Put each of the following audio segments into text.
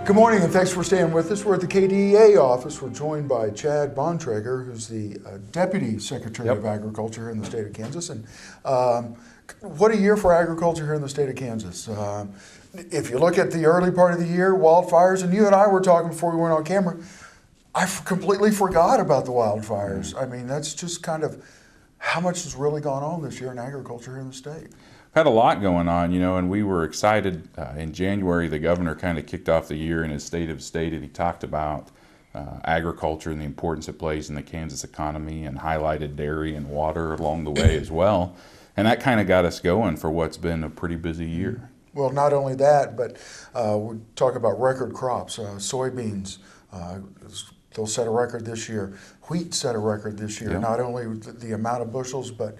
Good morning, and thanks for staying with us. We're at the KDEA office. We're joined by Chad Bontrager, who's the Deputy Secretary of Agriculture here in the state of Kansas. And what a year for agriculture here in the state of Kansas. If you look at the early part of the year, wildfires, and you and I were talking before we went on camera, I completely forgot about the wildfires. I mean, that's just kind of how much has really gone on this year in agriculture here in the state. Had a lot going on, and we were excited. In January, the governor kind of kicked off the year in his State of the State, and he talked about agriculture and the importance it plays in the Kansas economy, and highlighted dairy and water along the way as well. And that kind of got us going for what's been a pretty busy year. Well, not only that, but we talk about record crops. Soybeans, they'll set a record this year. Wheat set a record this year. Not only the amount of bushels, but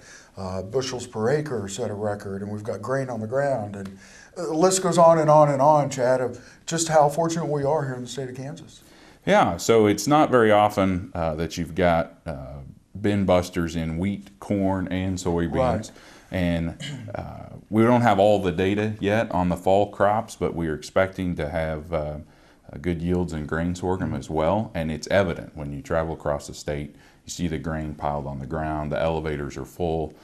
bushels per acre set a record. And we've got grain on the ground. And the list goes on and on and on, Chad, of just how fortunate we are here in the state of Kansas. Yeah, so it's not very often that you've got bin busters in wheat, corn, and soybeans. Right. And we don't have all the data yet on the fall crops, but we're expecting to have good yields in grain sorghum as well. And it's evident when you travel across the state, you see the grain piled on the ground, the elevators are full,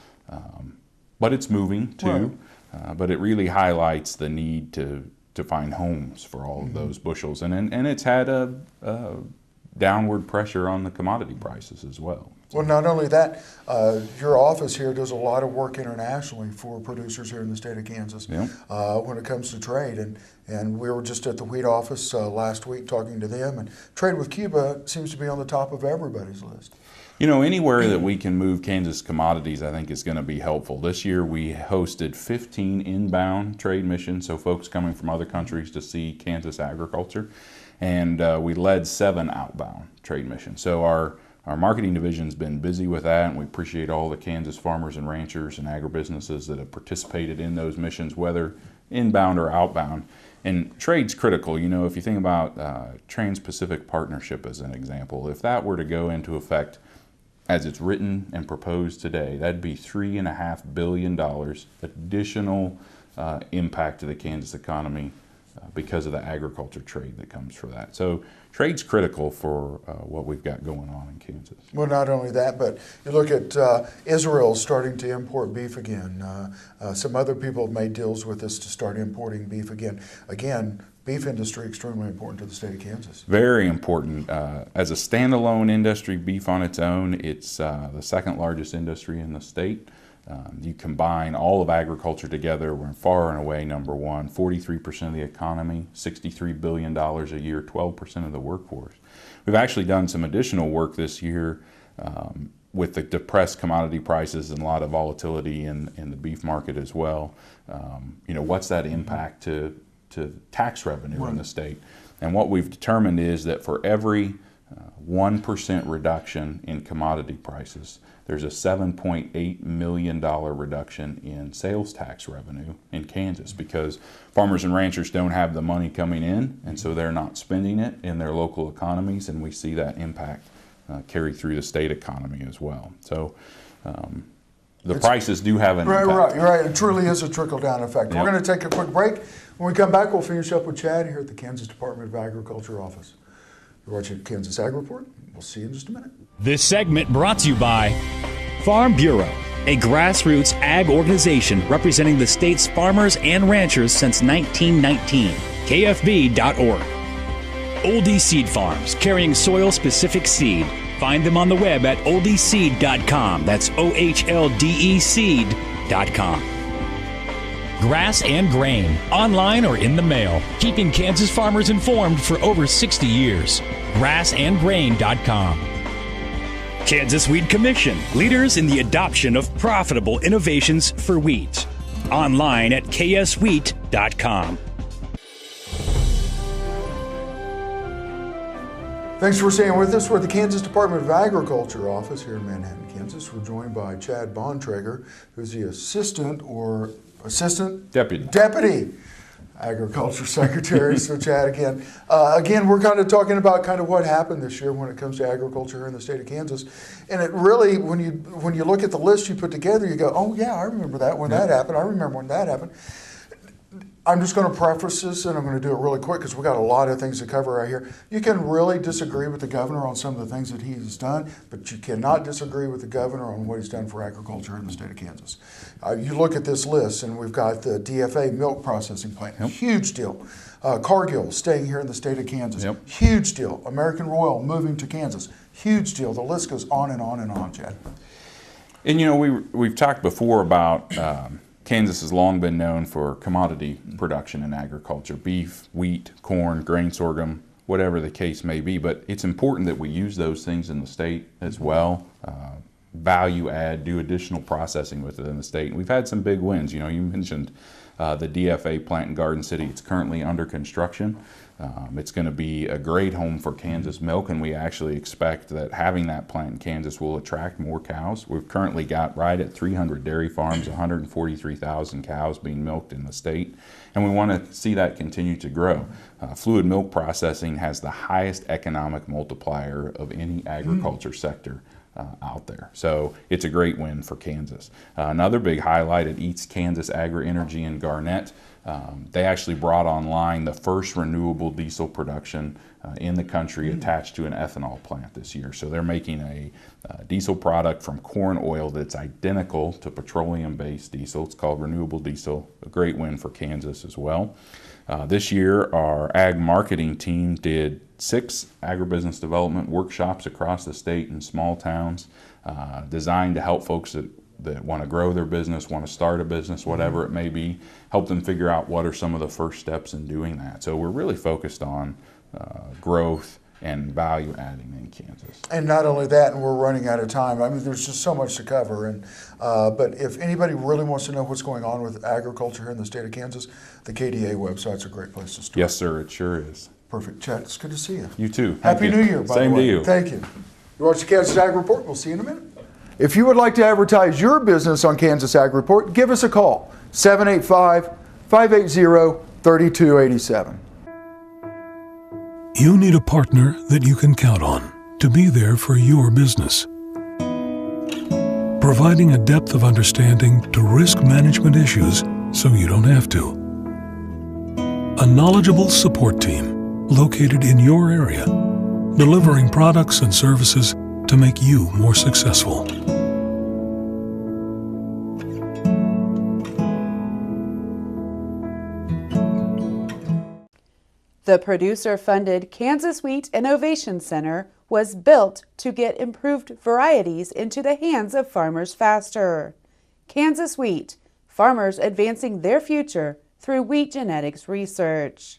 but it's moving too. Right. But it really highlights the need to find homes for all of those bushels. And it's had a downward pressure on the commodity prices as well. Well, not only that, your office here does a lot of work internationally for producers here in the state of Kansas when it comes to trade. And we were just at the wheat office last week talking to them, and trade with Cuba seems to be on the top of everybody's list. Anywhere that we can move Kansas commodities, I think is going to be helpful. This year we hosted 15 inbound trade missions, so folks coming from other countries to see Kansas agriculture, and we led 7 outbound trade missions. So our marketing division's been busy with that, and we appreciate all the Kansas farmers and ranchers and agribusinesses that have participated in those missions, whether inbound or outbound. And trade's critical. If you think about Trans-Pacific Partnership as an example, if that were to go into effect as it's written and proposed today, that'd be $3.5 billion additional impact to the Kansas economy because of the agriculture trade that comes for that. So trade's critical for what we've got going on in Kansas. Well, not only that, but you look at Israel starting to import beef again. Some other people have made deals with us to start importing beef again. Again, beef industry extremely important to the state of Kansas. Very important. As a standalone industry, beef on its own, it's the second largest industry in the state. You combine all of agriculture together, we're far and away number one. 43% of the economy, $63 billion a year, 12% of the workforce. We've actually done some additional work this year with the depressed commodity prices and a lot of volatility in the beef market as well. What's that impact to tax revenue in the state? And what we've determined is that for every 1% reduction in commodity prices, there's a $7.8 million reduction in sales tax revenue in Kansas, because farmers and ranchers don't have the money coming in, and so they're not spending it in their local economies, and we see that impact carry through the state economy as well. So prices do have an impact. Right. It truly is a trickle-down effect. We're going to take a quick break. When we come back, we'll finish up with Chad here at the Kansas Department of Agriculture office. You're watching kansasAGreport. We'll see you in just a minute. This segment brought to you by Farm Bureau, a grassroots ag organization representing the state's farmers and ranchers since 1919. KFB.org. Oldie Seed Farms, carrying soil-specific seed. Find them on the web at oldieseed.com. That's OHLDE seed.com. Grass and Grain, online or in the mail, keeping Kansas farmers informed for over 60 years. grassandgrain.com. Kansas Wheat Commission, leaders in the adoption of profitable innovations for wheat. Online at kswheat.com. Thanks for staying with us. We're at the Kansas Department of Agriculture office here in Manhattan, Kansas. We're joined by Chad Bontrager, who's the Deputy Agriculture Secretary. So Chad, again, we're kind of talking about kind of what happened this year when it comes to agriculture in the state of Kansas. And it really, when you look at the list you put together, you go, oh yeah, I remember that when that happened. I remember when that happened. I'm just going to preface this, and I'm going to do it really quick because we got a lot of things to cover right here. You can really disagree with the governor on some of the things that he's done, but you cannot disagree with the governor on what he's done for agriculture in the state of Kansas. You look at this list, and we've got the DFA milk processing plant, huge deal. Cargill staying here in the state of Kansas, huge deal. American Royal moving to Kansas, huge deal. The list goes on and on and on, Chad. And you know, we've talked before about Kansas has long been known for commodity production in agriculture, beef, wheat, corn, grain sorghum, whatever the case may be. But it's important that we use those things in the state as well, value add, do additional processing with it in the state. And we've had some big wins. You know, you mentioned the DFA plant in Garden City. It's currently under construction. It's going to be a great home for Kansas milk, and we actually expect that having that plant in Kansas will attract more cows. We've currently got right at 300 dairy farms, 143,000 cows being milked in the state, and we want to see that continue to grow. Fluid milk processing has the highest economic multiplier of any agriculture sector out there. So it's a great win for Kansas. Another big highlight at East Kansas Agri-Energy in Garnett. They actually brought online the first renewable diesel production in the country attached to an ethanol plant this year. So they're making a diesel product from corn oil that's identical to petroleum-based diesel. It's called renewable diesel, a great win for Kansas as well. This year, our ag marketing team did 6 agribusiness development workshops across the state in small towns, designed to help folks that want to grow their business, want to start a business, whatever it may be, help them figure out what are some of the first steps in doing that. So we're really focused on growth and value adding in Kansas. And not only that, and we're running out of time. I mean, there's just so much to cover. And but if anybody really wants to know what's going on with agriculture here in the state of Kansas, the KDA website's a great place to start. Yes, sir, it sure is. Perfect. Chad, it's good to see you. You too. Happy New Year, by the way. Same to you. Thank you. You watch the Kansas Ag Report. We'll see you in a minute. If you would like to advertise your business on Kansas Ag Report, give us a call, 785-580-3287. You need a partner that you can count on to be there for your business. Providing a depth of understanding to risk management issues so you don't have to. A knowledgeable support team located in your area, delivering products and services to make you more successful. The producer-funded Kansas Wheat Innovation Center was built to get improved varieties into the hands of farmers faster. Kansas Wheat, farmers advancing their future through wheat genetics research.